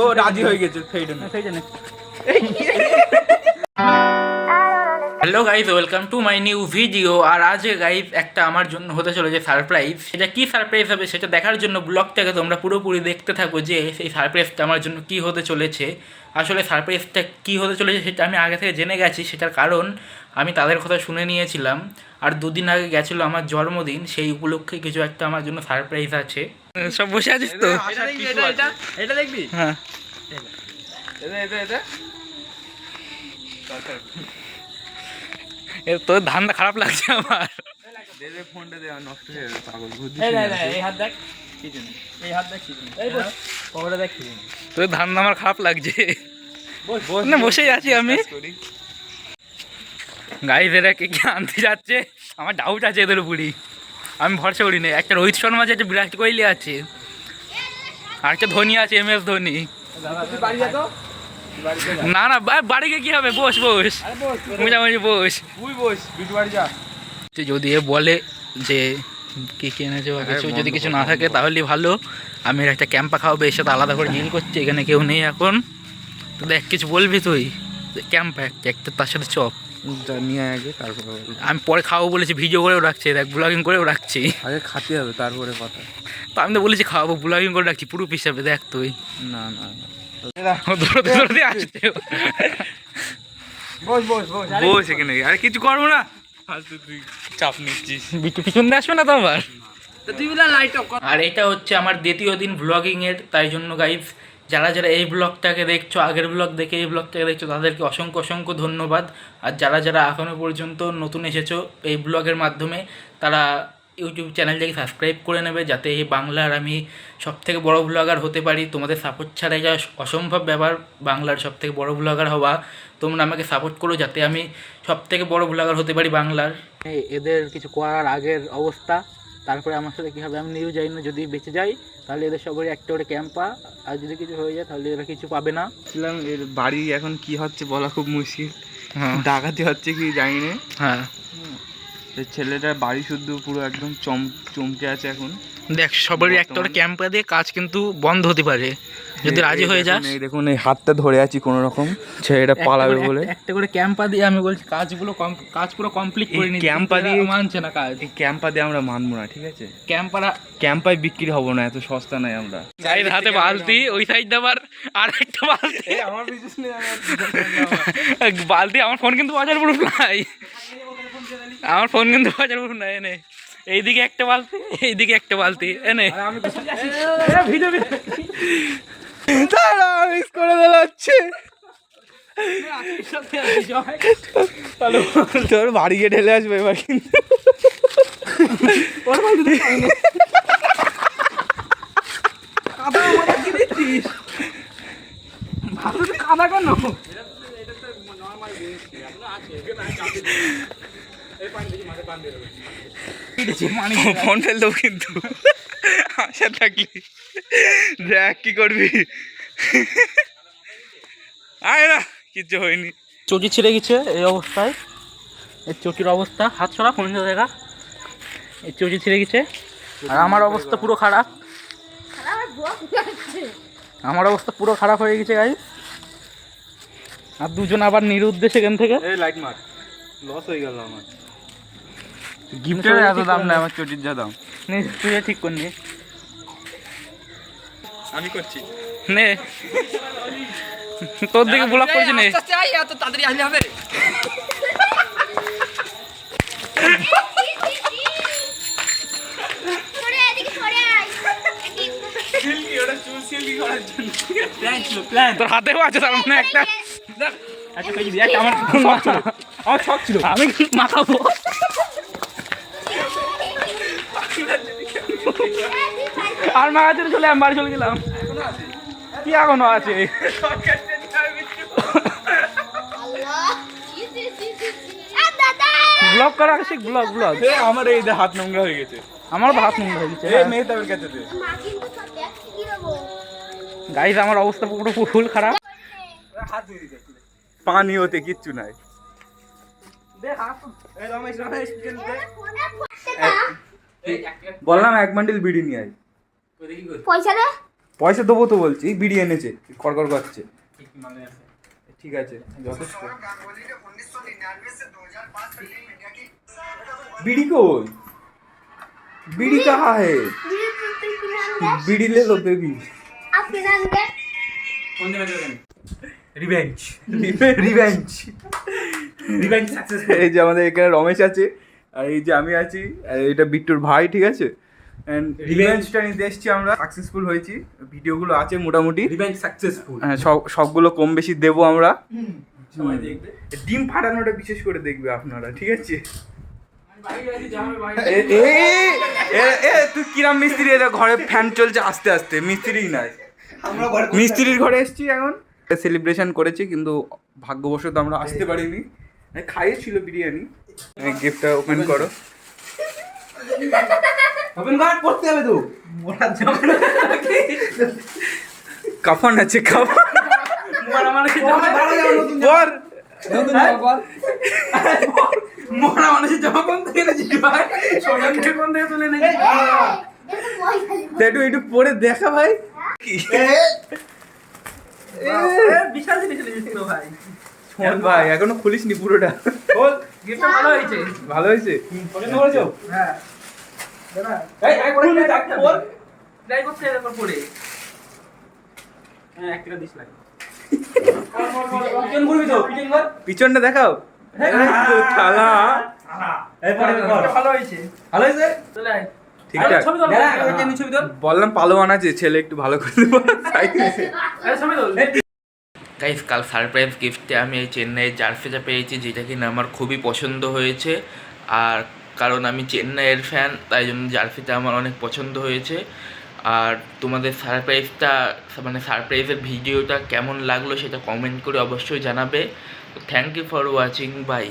ও রাজি হয়ে গেছে hello guys, welcome to my new video. আর আজকে গাইজ একটা আমার জন্য হতে চলেছে সারপ্রাইজ। সেটা কি সারপ্রাইজ হবে সেটা দেখার জন্য ব্লগটাকে তোমরা পুরোপুরি দেখতে থাকো যে সেই সারপ্রাইজটা আমার জন্য কি হতে চলেছে। আসলে সারপ্রাইজটা কি হতে চলেছে সেটা আমি আগে থেকে জেনে গেছি। সেটার কারণ আমি তাদের কথা শুনে নিয়েছিলাম। আর দুদিন আগে গেছিলো আমার জন্মদিন, সেই উপলক্ষে কিছু একটা আমার জন্য সারপ্রাইজ আছে। সব বসে আছিস তো? এটা দেখবি? হ্যাঁ, তোর ধান্দা খারাপ লাগছে আমার। ফোনটা দে, নষ্ট হয়ে যাবে পাগল। এই হাত দেখ, তোর ধান্দা আমার খারাপ লাগছে। বসেই আছি আমি। গাইজ এরা কে কি আনতে যাচ্ছে আমার ডাউট আছে এদের উপরই, আমি ভরসা করি না। একটা রোহিত শর্মা আছে, একটা বিরাট কোহলি আছে, আর একটা ধোনি আছে, MS ধোনি। না না, বাড়ি গিয়ে কি হবে? বস বস, মোটামুটি বস। যদি এ বলে যে কে কে এনেছে বা কিছু, যদি কিছু না থাকে তাহলে ভালো। আমি একটা ক্যাম্পা খাওয়াবে, এর সাথে আলাদা করে ডিল করছি, এখানে কেউ নেই এখন। তো দেখ, কিছু বলবি তুই? ক্যাম্পা একটা, তার সাথে চপ নিয়ে আগে, তারপরে আমি পরে খাওয়াবো বলেছি, ভিডিও করেও রাখছি, দেখ ব্লগিং করেও রাখছি। আগে খাতে হবে তারপরে কথা। তো আমি তো বলেছি খাওয়াবো, ব্লগিং করে রাখছি পুরো হিসাবে। দেখ তুই, না না দৌড়তে আসছে। বস এখানে, আর কিছু করবো না। তুই চাপ নিচ্ছিস, পিছন দিয়ে আসবে না তো আবার। আর এটা হচ্ছে আমার দ্বিতীয় দিন ব্লগিং এর, তাই জন্য গাইজ যারা যারা এই ব্লগটাকে দেখছো, আগের ব্লগ দেখে এই ব্লগটাকে দেখছো, তাদেরকে অসংখ্য অসংখ্য ধন্যবাদ। আর যারা যারা এখনও পর্যন্ত নতুন এসেছো এই ব্লগের মাধ্যমে, তারা ইউটিউব চ্যানেলটাকে সাবস্ক্রাইব করে নেবে, যাতে এই বাংলার আমি সবথেকে বড় ব্লগার হতে পারি। তোমাদের সাপোর্ট ছাড়া এটা অসম্ভব ব্যাপার, বাংলার সবথেকে বড় ব্লগার হওয়া। তোমরা আমাকে সাপোর্ট করো যাতে আমি সবথেকে বড় ব্লগার হতে পারি বাংলার। এদের কিছু করার আগের অবস্থা, তারপরে আমার সাথে কী হবে আমি নিজেও জানি না। যদি বেঁচে যাই তাহলে এদের সবারই একটা করে ক্যাম্পা, আর যদি কিছু হয়ে যায় তাহলে এরা কিছু পাবে না। এর বাড়ি এখন কি হচ্ছে বলা খুব মুশকিল। ডাকাতি হচ্ছে কি জানি না। হ্যাঁ, ছেলেটার বাড়ি শুদ্ধ পুরো একদম চমকে আছে এখন। দেখ, সবারই একটা করে ক্যাম্পা দিয়ে কাজ কিন্তু বন্ধ হতে পারে যদি রাজি হয়ে যাস। এই দেখুন, এই হাতটা ধরে আছি কোনো রকম, ছেলেটা পালাবে বলে। একটা করে ক্যাম্পা দিয়ে আমি বলছি কাজ পুরো কমপ্লিট করে নি। ক্যাম্পা দিয়ে মানছে না কাজ। এই ক্যাম্পা দিয়ে আমরা মানবো না, ঠিক আছে? ক্যাম্পায় বিক্রি হবো না, এত সস্তা নাই আমরা। গাইর হাতে বালতি, ওই সাইড আবার আর একটা বালতি। আমার বিজনেস নেই, বালতি। আমার ফোন কিন্তু বাজার প্রুফ নাই, আমার ফোন কিন্তু বাজার প্রুফ নাই। এনে এইদিকে একটা বালতি, এইদিকে একটা বালতি, এনে ভিডিও মিস করে দেওয়া হচ্ছে। তোর বাড়ি গিয়ে ঢেলে আসবে এবার কিন্তু। ফোন ফেল দেবো কিন্তু, আশা থাকলি দেখ কি করবি। আয় না, কিচ্ছু হয়নি। চটি ছিঁড়ে গেছে এই অবস্থায়। এই চটির অবস্থা, হাত ছড়া ফোন দেখা, এই চটি ছিঁড়ে গেছে। আর আমার অবস্থা পুরো খারাপ, আমার অবস্থা পুরো খারাপ হয়ে গেছে গাই। আর দুজন আবার নিরুদ্দেশ এখান থেকে। এই লাইট মার, লস হয়ে গেল আমার। গিফটের এত দাম না, আমার চটির যা দাম। নে, তুই ঠিক কর নে। আমি করছি নে, তোর দিকে ব্লক করছি নে। এত তাড়াতাড়ি আসলে হবে? তোর হাতেও আছে তার মানে একটা। আমার শখ ছিল, আমি মাথাবো। আর মাগাতে চলে আমি বাড়ি চলে গেলাম। কি এখনো আছে? ব্লগ করা শিখ, ব্লগ। আমার এই হাত নোংরা হয়ে গেছে, আমার হাত নোংরা হয়ে গেছে। মেয়ে তাদের কাছে গাইস, আমার অবস্থা পুরো ফুল খারাপ। পানি হতে কিচ্ছু নাই। বললাম 1 বান্ডিল বিড়ি নিয়ে আয়। পয়সা দে। পয়সা দেবো তো বলছি, বিড়ি এনেছে, কড়কড় করছে। ঠিক আছে, যথেষ্ট। बीड़ी कौन? बीड़ी कहाँ है? बीड़ी ले लो baby. Revenge revenge revenge success. এই যে আমাদের এখানে রমেশ আছে, আর এই যে আমি আছি, আর এটা বিট্টুর ভাই, ঠিক আছে। এন্ড রিভেঞ্জটা নিতে এসেছি আমরা, সাকসেসফুল হয়েছি, ভিডিওগুলো আছে মোটামুটি। Revenge successful. হ্যাঁ, সবগুলো কম বেশি দেবো আমরা। সবাই দেখবে। ডিম ফাটানোটা বিশেষ করে দেখবে আপনারা, ঠিক আছে। তুই কিরাম মিস্ত্রি, এটা ঘরে ফ্যান চলছে আস্তে আস্তে, মিস্ত্রি নাই, মিস্ত্রির ঘরে এসেছি এখন। সেলিব্রেশন করেছি, কিন্তু ভাগ্যবশত আমরা আসতে পারিনি। খাইয়েছিল বিরিয়ানি। গিফটটা ওপেন করো। ওপেন কর, পড়তে হবে তো। মোড়ার জামা কাফন আছে, কাফন মোড়া মানুষের জামা নতুন পর। জামা পর। মোড়া মানুষের জামা কোন থেকে এনেছিস ভাই? সোনার থেকে কোন থেকে তুলে এনেছিস? একটু পরে দেখা ভাই। কি বিশাল জিনিস এনেছিস তো ভাই। শোন ভাই, এখনো খুলিসনি পুরোটা। বল, গিফটটা ভালো হয়েছে। ভালো হয়েছে? পছন্দ করেছো? হ্যাঁ। দাদা, এই করে দেখ বল। ট্রাই করতে হবে তারপর পড়ে। হ্যাঁ, 1 টাকা দিস লাগে। পিছন করবি তো, পিছন কর। পিছনটা দেখাও। থালা এই পরে কর। ভালো হয়েছে। ভালো হয়েছে? চলে আয়। ঠিকঠাক। ছবি তোল। একটা ছবি তোল। বললাম পালোয়ান আছে, ছেলে একটু ভালো করে দেবো। আরে ছবি তোল। গাইস, কাল সারপ্রাইজ গিফটে আমি এই চেন্নাইয়ের জার্সিটা পেয়েছি, যেটা কিনা আমার খুবই পছন্দ হয়েছে। আর কারণ আমি চেন্নাইয়ের ফ্যান, তাই জন্য জার্সিটা আমার অনেক পছন্দ হয়েছে। আর তোমাদের সারপ্রাইজটা, মানে সারপ্রাইজের ভিডিওটা কেমন লাগলো সেটা কমেন্ট করে অবশ্যই জানাবে। Thank you for watching, by.